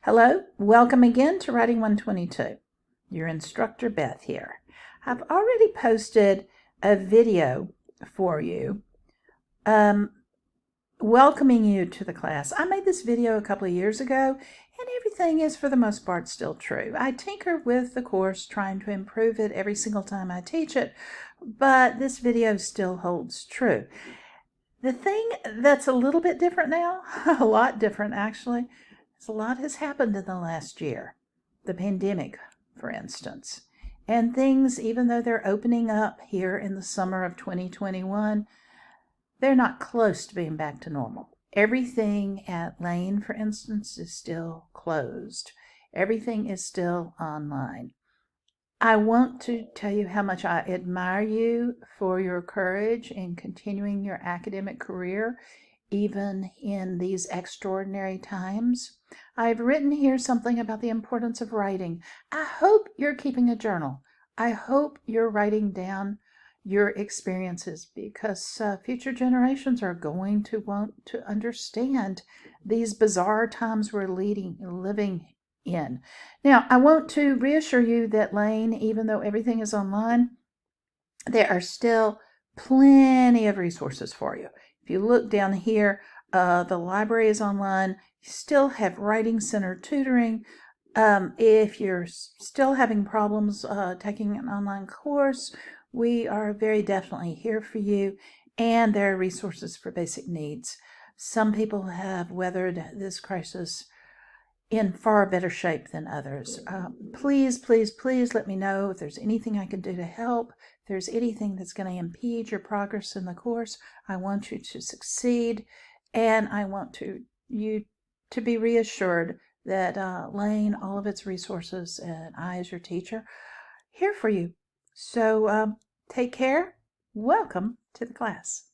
Hello, welcome again to Writing 122. Your instructor Beth here. I've already posted a video for you welcoming you to the class. I made this video a couple of years ago and everything is for the most part still true. I tinker with the course trying to improve it every single time I teach it, but this video still holds true. The thing that's a little bit different now, a lot different actually, is a lot has happened in the last year. The pandemic, for instance. And things, even though they're opening up here in the summer of 2021, they're not close to being back to normal. Everything at Lane, for instance, is still closed. Everything is still online. I want to tell you how much I admire you for your courage in continuing your academic career, even in these extraordinary times. I've written here something about the importance of writing. I hope you're keeping a journal. I hope you're writing down your experiences because future generations are going to want to understand these bizarre times we're living in. Now, I want to reassure you that Lane, even though everything is online, there are still plenty of resources for you. If you look down here, the library is online. You still have Writing Center tutoring. If you're still having problems taking an online course, we are very definitely here for you, and there are resources for basic needs. Some people have weathered this crisis in far better shape than others. Please let me know if there's anything I can do to help. If there's anything that's going to impede your progress in the course, I want you to succeed, and I want you to be reassured that Lane, all of its resources, and I as your teacher, here for you. So take care. Welcome to the class.